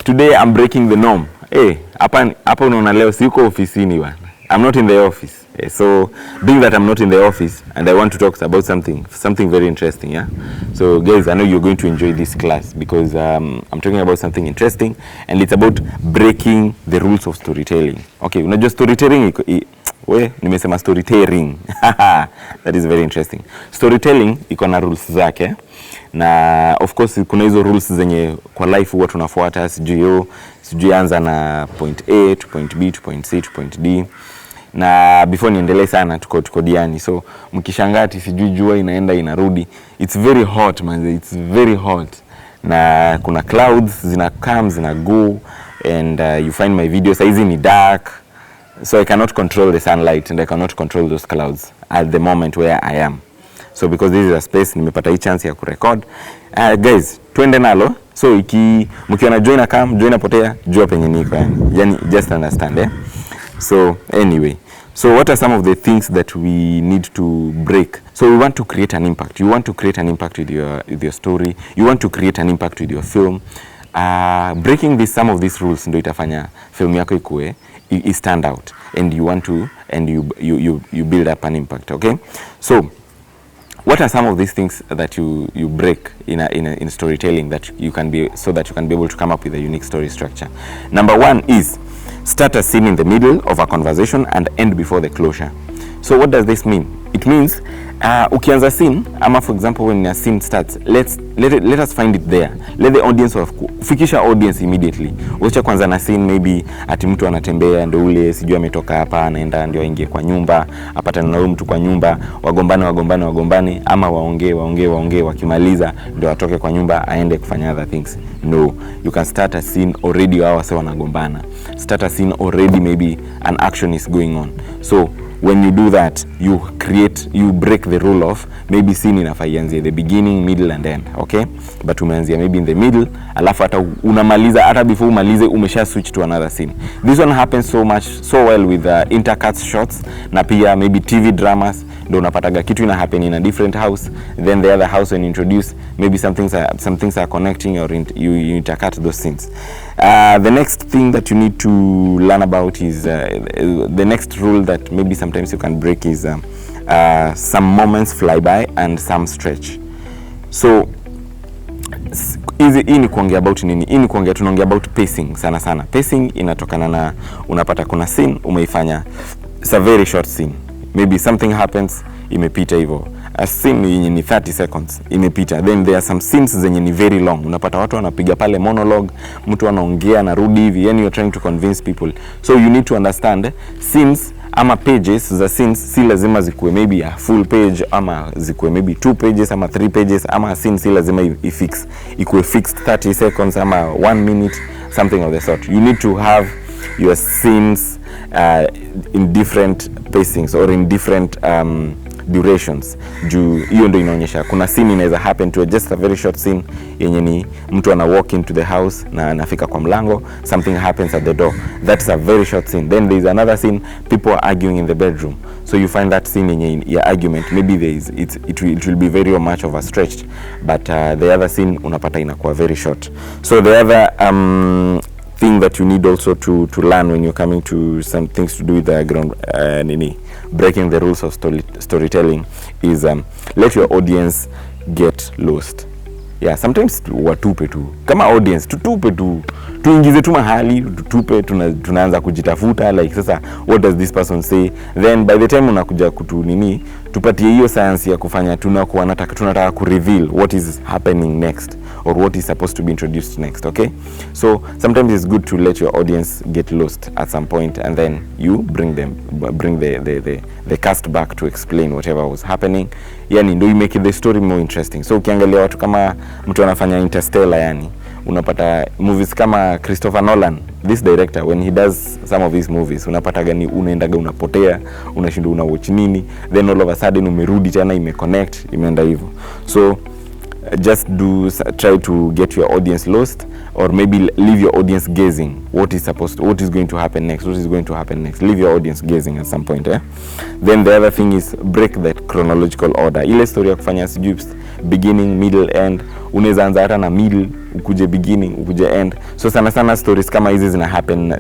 Today I'm breaking the norm. Hapa unaona leo siko ofisini bwana. I'm not in the office. So being that I'm not in the office and I want to talk about something very interesting, yeah. So guys, I know you're going to enjoy this class because I'm talking about something interesting and it's about breaking the rules of storytelling. Okay, unajua storytelling nimesema storytelling. That is very interesting. Storytelling iko na rules zake. Na of course kuna hizo rules zenye kwa life huwa tunafuata, sijui anza na point A to point B to point C to point D. Na before niendelee sana tuko diani, so mkishangati sijui jua inaenda inarudi, it's very hot man, it's very hot. Na kuna clouds zina come zina go and you find my videos hizi ni dark, so I cannot control the sunlight and I cannot control those clouds at the moment where I am. So because this is a space nimepata hii chance ya kurecord, guys twende nalo. So mkiona join potea jua penye niko yani just understand So anyway, so what are some of the things that we need to break? So we want to create an impact. You want to create an impact with your story. You want to create an impact with your film. Breaking some of these rules ndio itafanya film yako ikue stand out and you build up an impact, okay? So what are some of these things that you break in storytelling that you can be able to come up with a unique story structure? Number one is start a scene in the middle of a conversation and end before the closure. So what does this mean? It means ukianza scene, ama for example when a scene starts, let us find it there. Let the audience fikisha audience immediately. Uacha kwanza na scene maybe ati mtu anatembea ndio ule sijui ametoka hapa anaenda ndio aingie kwa nyumba, apatane na mtu kwa nyumba, wagombane ama waongee wakimaliza ndio atoke kwa nyumba aende kufanya other things. No, you can start a scene already wao wase wanagombana. Start a scene already, maybe an action is going on. So when you do that, you break the rule of maybe scene inafaa ianzie the beginning, middle and end, okay? But umeanzia maybe in the middle, alafu hata unamaliza, hata before umalize umesha switch to another scene. This one happens so well with intercut shots na pia maybe TV dramas. Ndio unapataga kitu ina happen in a different house, then the other house when introduce maybe some things are connecting or you intercut those scenes. The next thing that you need to learn about is the next rule that maybe sometimes you can break is some moments fly by and some stretch. So hii ni kuongea about nini? Hii ni kuongea tunaongea about pacing sana. Pacing inatokana na unapata kuna scene umeifanya, it's a very short scene. Maybe something happens, imepita hivyo. A scene yenye ni 30 seconds, imepita. Then there are some scenes zenye ni very long. Unapata watu wanapiga pale monologue, mtu anaongea na rudi hivi, yani you're trying to convince people. So you need to understand scenes ama pages za scenes si lazima zikuwe maybe a full page ama zikuwe maybe 2 pages ama 3 pages ama scene si lazima ikuwe fixed 30 seconds ama 1 minute, something of the sort. You need to have your scenes in different pacings or in different durations. Juu hiyo ndio inaonyesha kuna scene inaweza happen to just a very short scene yenye ni mtu ana walk into the house na anafika kwa mlango, something happens at the door. That's a very short scene. Then there is another scene, people are arguing in the bedroom. So you find that scene yenye ya argument, maybe it will be very much of a stretch, but the other scene unapata inakuwa very short. So the other thing that you need also to learn when you're coming to some things to do with the breaking the rules of storytelling is let your audience get lost. Yeah, sometimes watupe tu kama audience tutupe tu tuingize tu mahali tutupe, tunaanza kujitafuta like sasa what does this person say, then by the time unakuja tupatie hiyo science ya kufanya tunataka ku reveal what is happening next or what is supposed to be introduced next, okay? So sometimes it's good to let your audience get lost at some point and then you bring the cast back to explain whatever was happening. Yani ndio you make the story more interesting. So ukiangalia watu kama mtu anafanya Interstellar, yani unapata movies kama Christopher Nolan, this director, when he does some of these movies unapata gani unaendaga unapotea, unashinda una watch nini, then all of a sudden umerudi tena imeconnect, imeenda hivyo. So just try to get your audience lost or maybe leave your audience guessing what is going to happen next, leave your audience guessing at some point. Then the other thing is break that chronological order. Ile story ya kufanya sijui beginning, middle, end, unaweza anza hata na middle ukuje beginning ukuje end. So sana stories kama hizi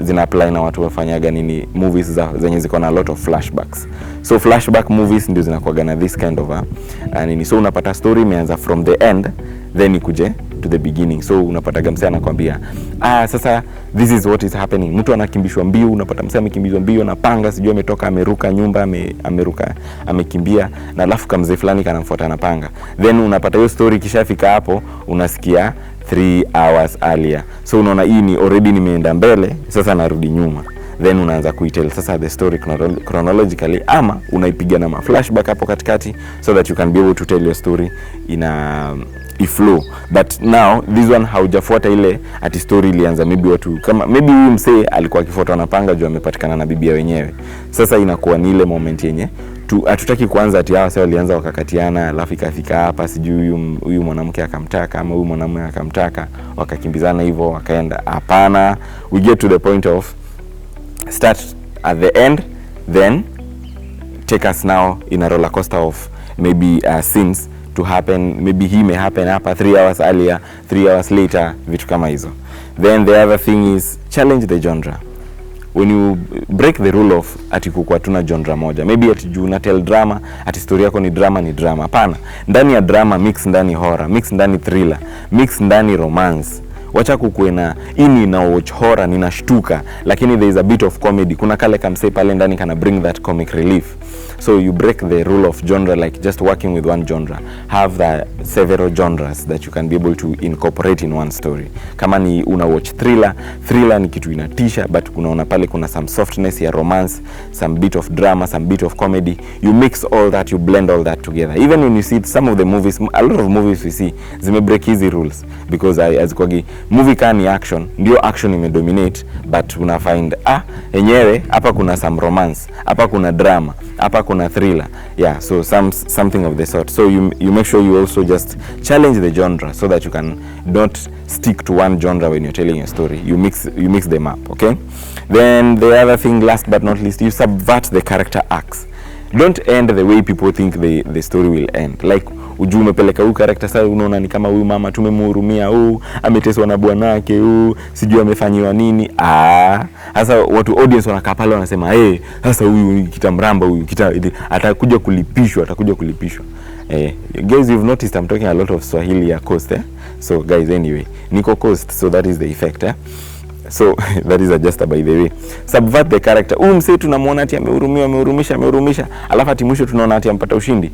zina apply na watu wafanyaga nini movies zenye ziko na a lot of flashbacks. So flashback movies ndio zinakuwa na this kind of nini. So unapata story imeanza from the end then ikuje to the beginning. So unapata msee anakuambia sasa this is what is happening. Mtu anakimbishwa mbio, unapata msee amekimbizwa mbio na panga, sijui ametoka ameruka nyumba, amekimbia na alafu kamzee fulani kanamfuata na panga. Then unapata hiyo story kishafika hapo unasikia 3 hours earlier. So unaona hii ni already nimeenda mbele, sasa narudi nyuma. Then unaanza kuitell sasa the story chronologically, ama unaipiga na flashback hapo katikati so that you can be able to tell your story in a flow. But now this one haujafuata ile ati story ilianza maybe watu kama maybe huyu msee alikuwa akifuatwa na panga juu amepatikana na bibia wenyewe. Sasa inakuwa ni ile moment yenye hatutaki kuanza ati hao sasa walianza wakakatiana alafu ikafika hapa sijui huyu mwanamke akamtaka ama huyu mwanamume akamtaka wakakimbizana hivyo wakaenda. Hapana, we get to the point of start at the end, then take us now in a roller coaster of maybe scenes to happen. Maybe he may happen hapa 3 hours earlier, 3 hours later, vitu kama hizo. Then the other thing is challenge the genre. When you break the rule of ati kukua tuna genre moja, maybe ati juu na tell drama, ati story yako ni drama. Hapana, ndani ya drama mix ndani horror, mix ndani thriller, mix ndani romance. Wacha kukuwe na ini na watch horror ninashtuka, lakini there is a bit of comedy. Kuna kale kamsee pale ndani kana bring that comic relief. So you break the rule of genre, like just working with one genre. Have the several genres that you can be able to incorporate in one story. Kama ni una watch thriller ni kitu inatisha, but unaona pale kuna some softness ya romance, some bit of drama, some bit of comedy. You mix all that, you blend all that together. Even when you see some of the movies, a lot of movies we see zime break hizi rules, because as kwagi movie kani action, ndio action imedominate, but una find enyewe hapa kuna some romance, hapa kuna drama, hapa kuna thriller. Yeah, so something of the sort. So you make sure you also just challenge the genre so that you can not stick to one genre when you're telling a story. You mix them up, okay? Then the other thing, last but not least, you subvert the character arcs. Don't end the way people think the story will end. Like ujue umepeleka huyu character sasa unaona ni kama huyu mama tumemhurumia, ameteswa na bwanake, sijui amefanyiwa nini. Sasa watu audience wanakaa pale wanasema sasa huyu kitamramba, huyu atakuja kulipishwa. Guys, you've noticed I'm talking a lot of Swahili ya coast, So guys, anyway, niko coast, so that is the effect, So that is adjusted by the way. Subvert the character. Msee tunamuona ati amehurumisha, alafu ati mwisho tunaona ati ampata ushindi.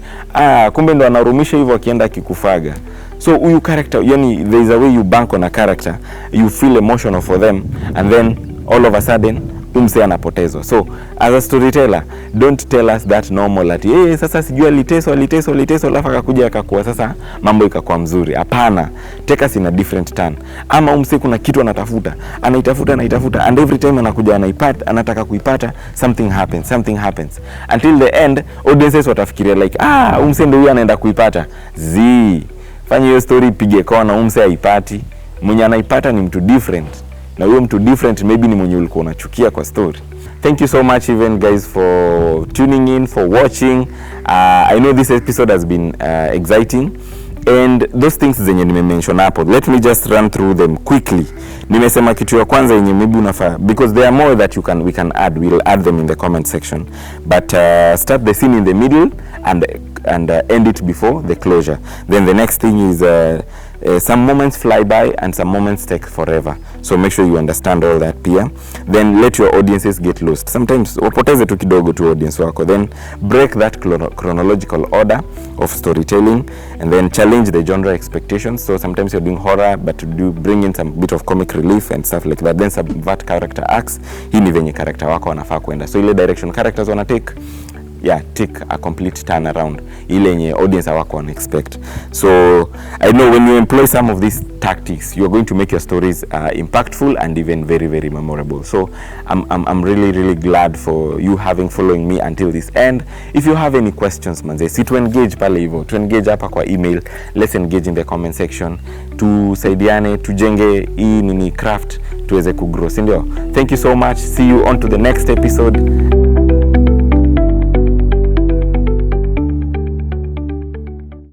Kumbe ndo anahurumisha hivyo akienda akikufaga. So huyu character, yani there is a way you bank on a character, you feel emotional for them, and then all of a sudden msee anapotezwa. So as a storyteller, don't tell us that normal ati sasa sijui aliteswa alafu akakuja akakuwa sasa mambo ikakuwa mzuri. Hapana, take us in a different turn. Ama msee kuna kitu anaitafuta and every time anakuja anataka kuipata, something happens until the end. Audiences watafikiria like msee ndio huyu anaenda kuipata. Fanya hiyo story pige kona, msee haipati, mwenye anaipata ni mtu different, na huyo mtu different maybe ni mwenye ulikuwa unachukia kwa story. Thank you so much even guys for tuning in, for watching. I know this episode has been exciting, and those things zenye nimemention hapo, let me just run through them quickly. Nimesema kitu ya kwanza yenye maybe unafaa, because there are more that we can add. We'll add them in the comment section, but start the scene in the middle and end it before the closure. Then the next thing is some moments fly by and some moments take forever. So make sure you understand all that pia. Then let your audiences get lost. Sometimes wapoteze tu kidogo tu audience wako. Then break that chronological order of storytelling, and then challenge the genre expectations. So sometimes you're doing horror, but you bring in some bit of comic relief and stuff like that. Then subvert character arcs. Hii ni venye character wako wanafaa kwenda. So ile direction characters wana take a complete turn around, ile yenye audience wako wana expect. So I know when you employ some of these tactics, you are going to make your stories impactful and even very, very memorable. So I'm really glad for you having following me until this end. If you have any questions, manze, si to engage pale hivyo, to engage hapa kwa email, let's engage in the comment section, tusaidiane, tujenge hii nini craft, tuweze kugrow, si ndio? Thank you so much, see you on to the next episode.